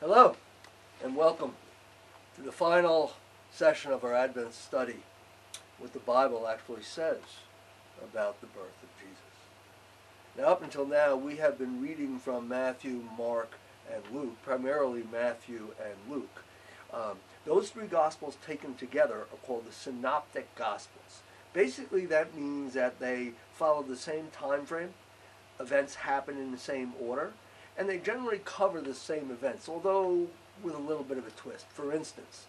Hello, and welcome to the final session of our Advent study, what the Bible actually says about the birth of Jesus. Now, up until now, we have been reading from Matthew, Mark, and Luke, primarily Matthew and Luke. Those three Gospels taken together are called the Synoptic Gospels. Basically, that means that they follow the same time frame, events happen in the same order, and they generally cover the same events, although with a little bit of a twist. For instance,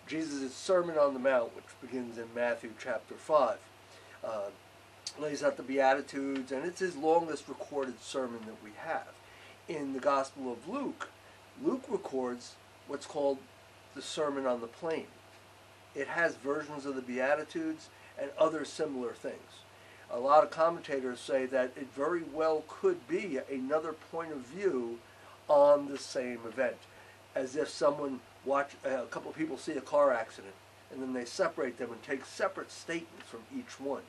Jesus' Sermon on the Mount, which begins in Matthew chapter 5, lays out the Beatitudes, and it's his longest recorded sermon that we have. In the Gospel of Luke, Luke records what's called the Sermon on the Plain. It has versions of the Beatitudes and other similar things. A lot of commentators say that it very well could be another point of view on the same event, as if someone a couple of people see a car accident, and then they separate them and take separate statements from each one.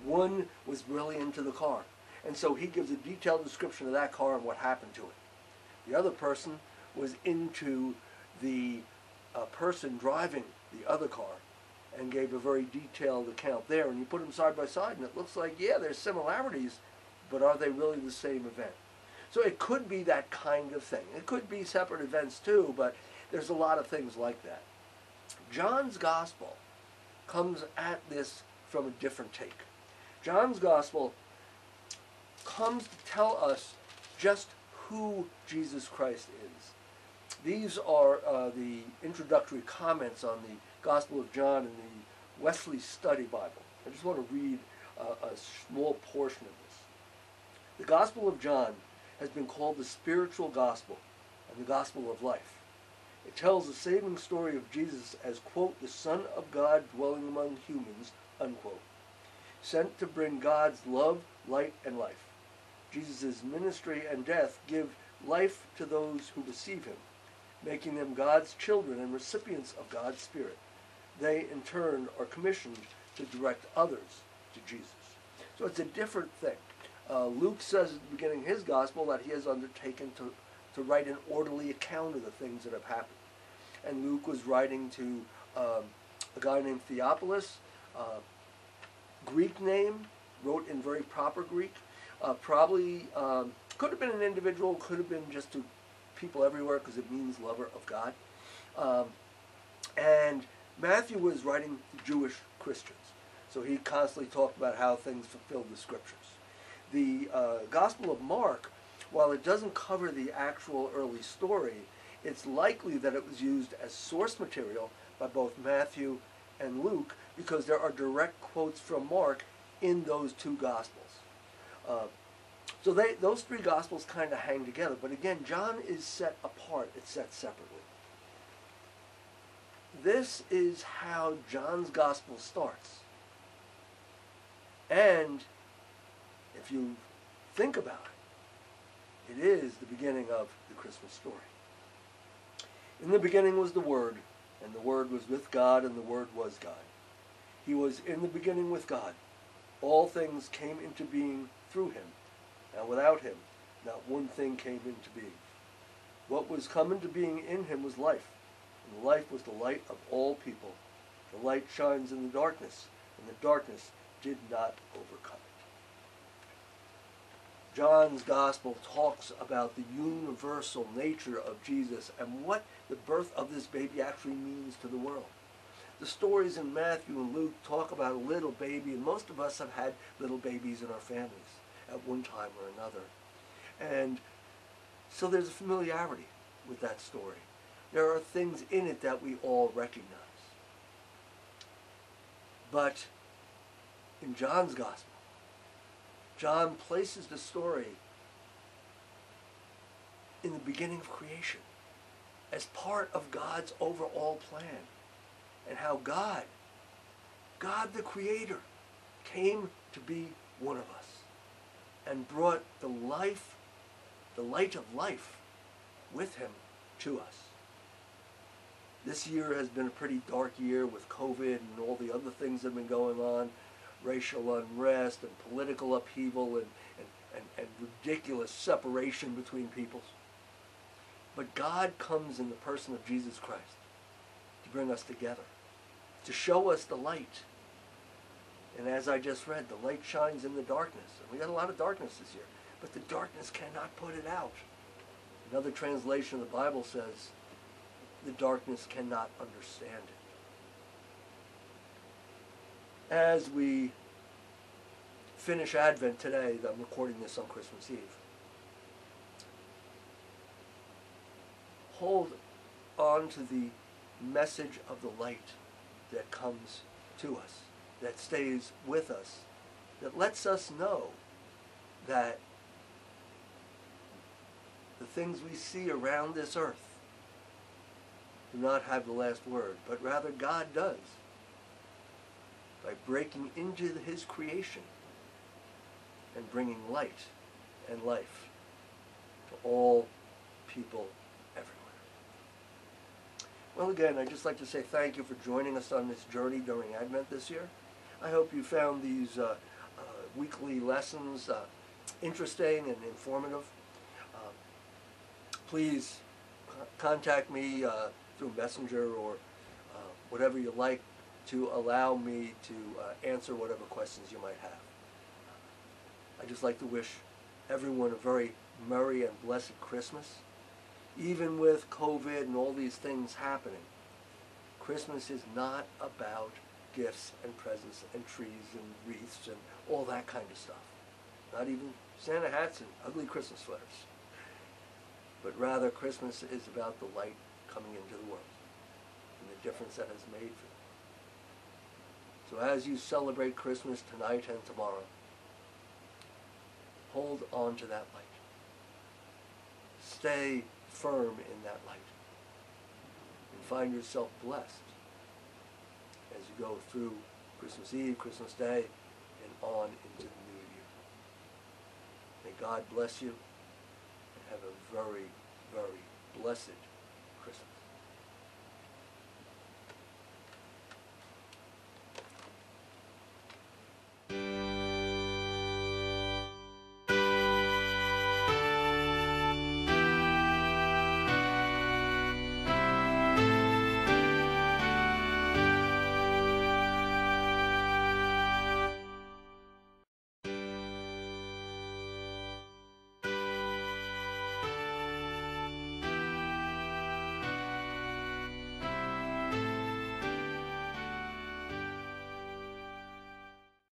One was really into the car, and so he gives a detailed description of that car and what happened to it. The other person was into the person driving the other car and gave a very detailed account there. And you put them side by side, and it looks like, yeah, there's similarities, but are they really the same event? So it could be that kind of thing. It could be separate events too, but there's a lot of things like that. John's Gospel comes at this from a different take. John's Gospel comes to tell us just who Jesus Christ is. These are the introductory comments on the Gospel of John in the Wesley Study Bible. I just want to read a small portion of this. The Gospel of John has been called the spiritual gospel and the gospel of life. It tells the saving story of Jesus as, quote, the Son of God dwelling among humans, unquote, sent to bring God's love, light, and life. Jesus' ministry and death give life to those who receive him, making them God's children and recipients of God's Spirit. They, in turn, are commissioned to direct others to Jesus. So it's a different thing. Luke says at the beginning of his gospel that he has undertaken to write an orderly account of the things that have happened. And Luke was writing to a guy named Theophilus, Greek name, wrote in very proper Greek. Probably could have been an individual, could have been just to people everywhere because it means lover of God. And Matthew was writing to Jewish Christians. So he constantly talked about how things fulfilled the scriptures. The Gospel of Mark, while it doesn't cover the actual early story, it's likely that it was used as source material by both Matthew and Luke because there are direct quotes from Mark in those two Gospels. So those three Gospels kind of hang together. But again, John is set apart. It's set separately. This is how John's Gospel starts. And if you think about it, it is the beginning of the Christmas story. In the beginning was the Word, and the Word was with God, and the Word was God. He was in the beginning with God. All things came into being through him, and without him, not one thing came into being. What was come into being in him was life, and the life was the light of all people. The light shines in the darkness, and the darkness did not overcome it. John's Gospel talks about the universal nature of Jesus and what the birth of this baby actually means to the world. The stories in Matthew and Luke talk about a little baby, and most of us have had little babies in our families at one time or another. And so there's a familiarity with that story. There are things in it that we all recognize. But in John's Gospel, John places the story in the beginning of creation as part of God's overall plan, and how God the Creator, came to be one of us and brought the light of life with him to us. This year has been a pretty dark year with COVID and all the other things that have been going on, racial unrest and political upheaval and ridiculous separation between peoples. But God comes in the person of Jesus Christ to bring us together, to show us the light. And as I just read, the light shines in the darkness. And we got a lot of darkness this year, but the darkness cannot put it out. Another translation of the Bible says, the darkness cannot understand it. As we finish Advent today, I'm recording this on Christmas Eve, hold on to the message of the light that comes to us, that stays with us, that lets us know that the things we see around this earth do not have the last word, but rather God does, by breaking into his creation and bringing light and life to all people everywhere. Well, again, I'd just like to say thank you for joining us on this journey during Advent this year. I hope you found these weekly lessons interesting and informative. Please contact me through Messenger or whatever you like to allow me to answer whatever questions you might have. I'd just like to wish everyone a very merry and blessed Christmas. Even with COVID and all these things happening, Christmas is not about gifts and presents and trees and wreaths and all that kind of stuff. Not even Santa hats and ugly Christmas sweaters. But rather, Christmas is about the light coming into the world and the difference that has made for them. So as you celebrate Christmas tonight and tomorrow, hold on to that light. Stay firm in that light and find yourself blessed as you go through Christmas Eve, Christmas Day, and on into the new year. May God bless you and have a very, very blessed